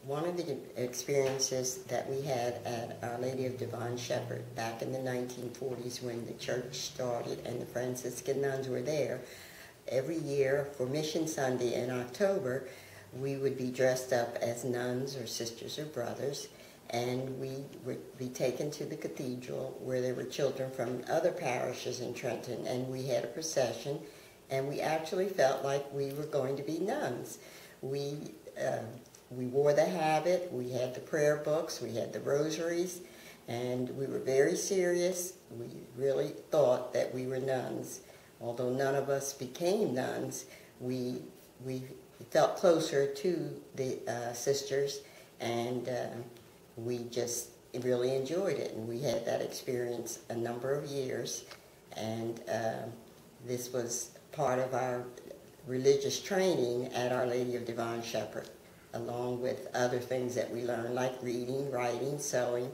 One of the experiences that we had at Our Lady of Divine Shepherd back in the 1940s when the church started and the Franciscan nuns were there, every year for Mission Sunday in October, we would be dressed up as nuns or sisters or brothers, and we would be taken to the cathedral where there were children from other parishes in Trenton, and we had a procession, and we actually felt like we were going to be nuns. We wore the habit, we had the prayer books, we had the rosaries, and we were very serious. We really thought that we were nuns. Although none of us became nuns, we felt closer to the sisters, and we just really enjoyed it. And we had that experience a number of years, and this was part of our religious training at Our Lady of Divine Shepherd, along with other things that we learned, like reading, writing, sewing.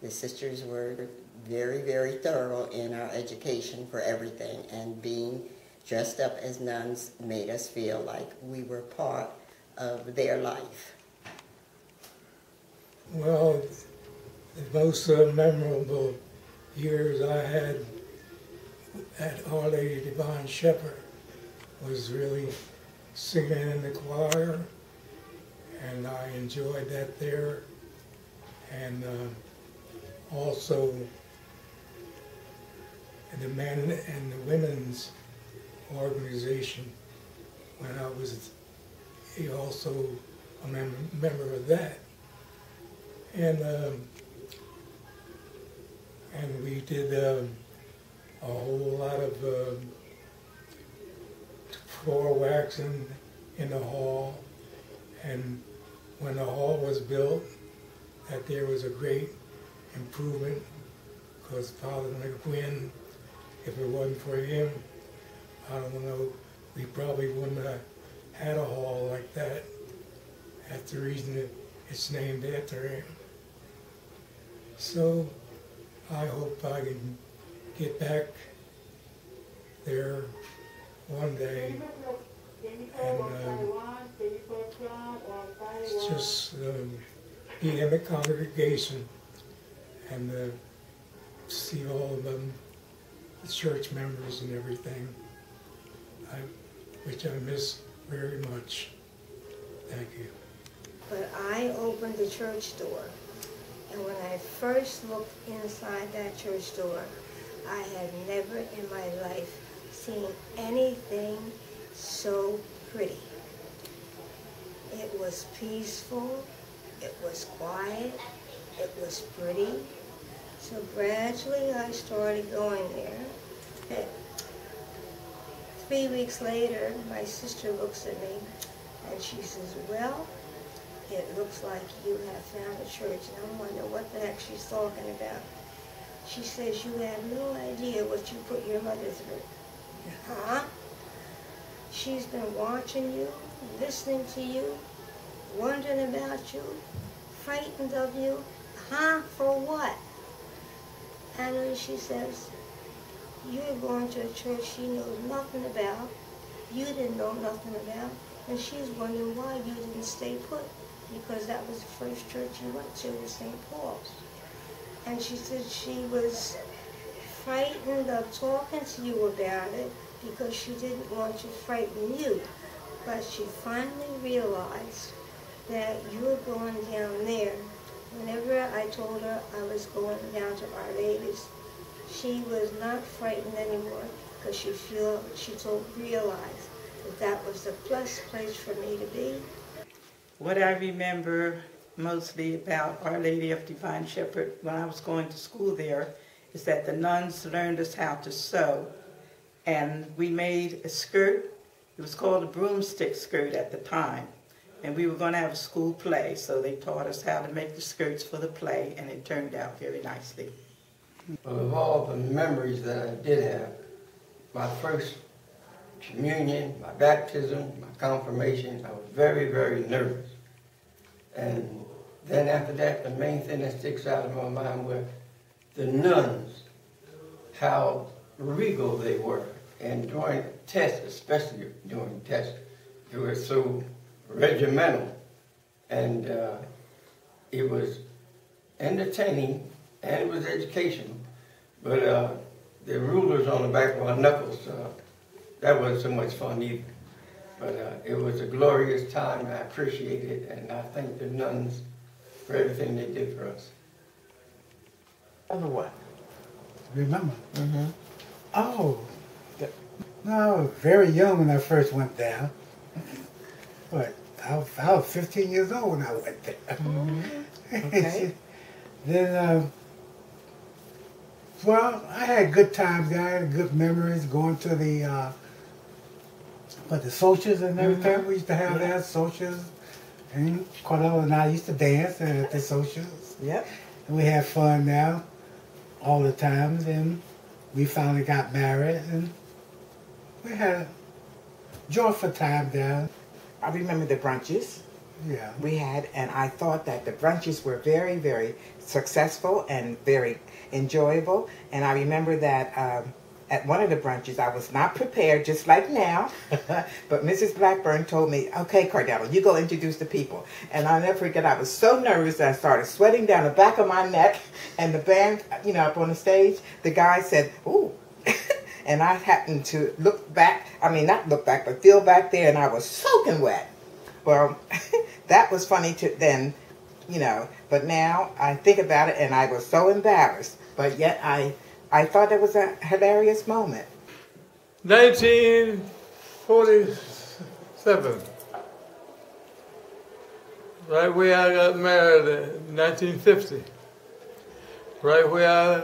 The sisters were very, very thorough in our education for everything, and being dressed up as nuns made us feel like we were part of their life. Well, the most memorable years I had at Our Lady Divine Shepherd was really singing in the choir, and I enjoyed that there. And also the men and the women's organization, when I was also a member of that. And we did a whole lot of floor waxing in the hall. And when the hall was built, that there was a great improvement, because Father McGuinn, if it wasn't for him, I don't know, we probably wouldn't have had a hall like that. That's the reason that it's named after him. So I hope I can get back there one day, and it's just be in the congregation and see all of them, the church members and everything, which I miss very much. Thank you. But I opened the church door, and when I first looked inside that church door, I had never in my life seen anything so pretty. It was peaceful, it was quiet, it was pretty. So gradually I started going there. 3 weeks later, my sister looks at me and she says, well, it looks like you have found a church. And I wonder what the heck she's talking about. She says, you have no idea what you put your mother through. Huh? She's been watching you, listening to you, wondering about you, frightened of you. Huh? For what? And when she says, you're going to a church she knows nothing about, you didn't know nothing about, and she's wondering why you didn't stay put, because that was the first church you went to, was St. Paul's. And she said she was frightened of talking to you about it because she didn't want to frighten you. But she finally realized that you were going down there. Whenever I told her I was going down to Our Lady's, she was not frightened anymore because she realized that that was the best place for me to be. What I remember mostly about Our Lady of Divine Shepherd when I was going to school there is that the nuns learned us how to sew, and we made a skirt. It was called a broomstick skirt at the time, and we were going to have a school play, so they taught us how to make the skirts for the play, and it turned out very nicely. Well, of all the memories that I did have, my first communion, my baptism, my confirmation, I was very, very nervous. And then after that, the main thing that sticks out in my mind were the nuns, how regal they were. And during tests, especially during tests, they were so regimental. and it was entertaining and it was educational. But the rulers on the back of our knuckles, that wasn't so much fun either. But it was a glorious time, and I appreciate it, and I thank the nuns for everything they did for us. What? Remember? Oh, no, I was very young when I first went down. But I was 15 years old when I went there. Okay. Then, well, I had good times there. I had good memories going to the socials and everything. We used to have there, socials. And Cordell and I used to dance at the socials. Yep. And we had fun now all the time. And we finally got married. And we had a joyful time there. I remember the brunches Yeah. we had, and I thought that the brunches were very, very successful and very enjoyable. And I remember that at one of the brunches, I was not prepared, just like now, but Mrs. Blackburn told me, okay, Cordell, you go introduce the people. And I'll never forget, I was so nervous that I started sweating down the back of my neck, and the band, you know, up on the stage, the guy said, ooh. And I happened to look back, I mean, not look back, but feel back there, and I was soaking wet. Well, that was funny to then, you know, but now I think about it, and I was so embarrassed, but yet I thought it was a hilarious moment. 1947, right where I got married in 1950, right where I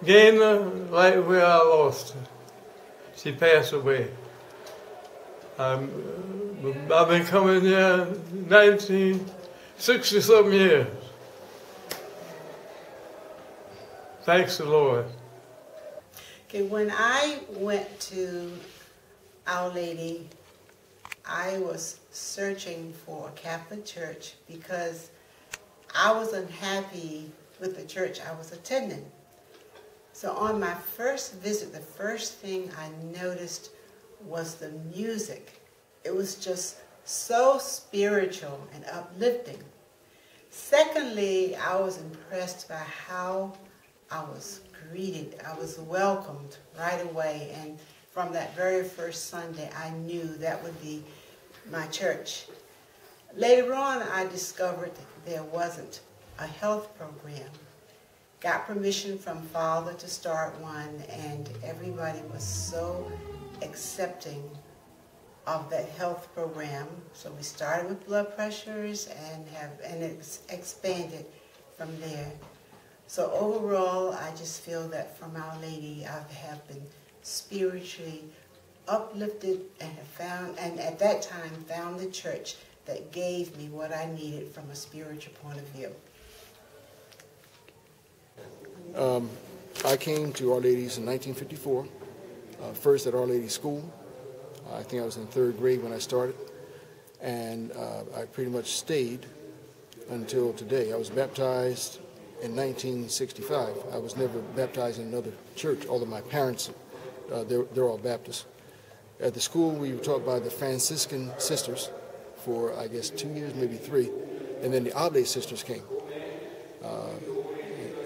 gained her, right where I lost her. She passed away. I've been coming here 60-something years. Thanks the Lord. Okay, when I went to Our Lady, I was searching for a Catholic church because I was unhappy with the church I was attending. So on my first visit, the first thing I noticed was the music. It was just so spiritual and uplifting. Secondly, I was impressed by how I was greeted. I was welcomed right away, and from that very first Sunday, I knew that would be my church. Later on, I discovered there wasn't a health program. Got permission from Father to start one, and everybody was so accepting of that health program. So we started with blood pressures and it's expanded from there. So overall, I just feel that from Our Lady, I have been spiritually uplifted and have found, and at that time, found the church that gave me what I needed from a spiritual point of view. I came to Our Lady's in 1954, first at Our Lady School. I think I was in 3rd grade when I started, and I pretty much stayed until today. I was baptized in 1965. I was never baptized in another church, although my parents, they're all Baptists. At the school, we were taught by the Franciscan sisters for, I guess, 2 years, maybe 3, and then the Oblate sisters came.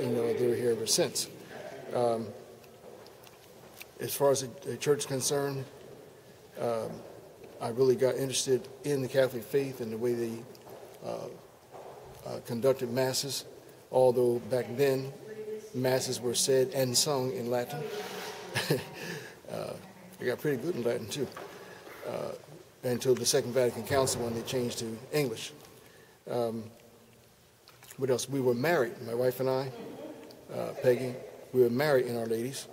You know, they were here ever since. As far as the church is concerned, I really got interested in the Catholic faith and the way they conducted masses, although back then masses were said and sung in Latin. I got pretty good in Latin too, until the Second Vatican Council when they changed to English. What else? We were married, my wife and I, Peggy, we were married in Our Lady's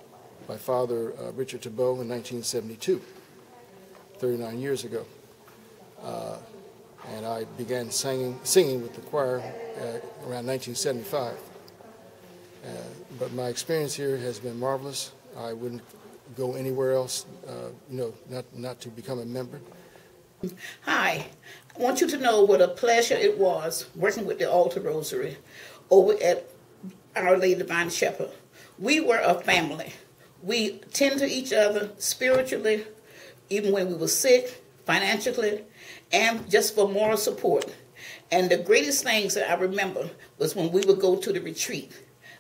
by Father Richard Thibault in 1972, 39 years ago. And I began singing with the choir around 1975. But my experience here has been marvelous. I wouldn't go anywhere else, you know, not to become a member. Hi, I want you to know what a pleasure it was working with the Altar Rosary over at Our Lady Divine Shepherd. We were a family. We tended to each other spiritually, even when we were sick, financially, and just for moral support. And the greatest things that I remember was when we would go to the retreat,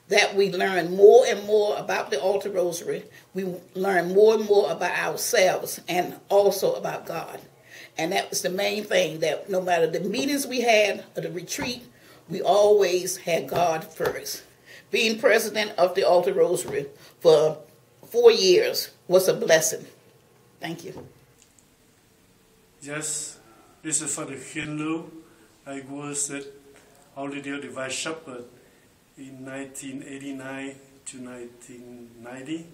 that we learned more and more about the altar rosary. We learned more and more about ourselves and also about God. And that was the main thing, that no matter the meetings we had or the retreat, we always had God first. Being president of the altar rosary for 4 years was a blessing. Thank you. Yes, this is Father Hinlu. I was at Our Lady of Divine Shepherd in 1989 to 1990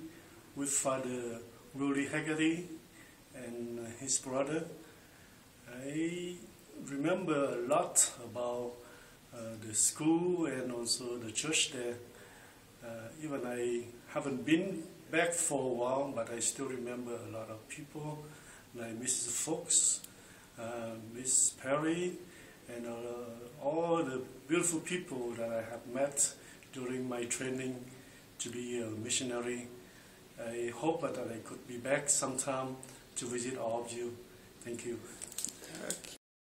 with Father Willie Haggerty and his brother. I remember a lot about the school and also the church there. Even I haven't been back for a while, but I still remember a lot of people like Mrs. Fox, Miss Perry, and all the beautiful people that I have met during my training to be a missionary. I hope that I could be back sometime to visit all of you. Thank you.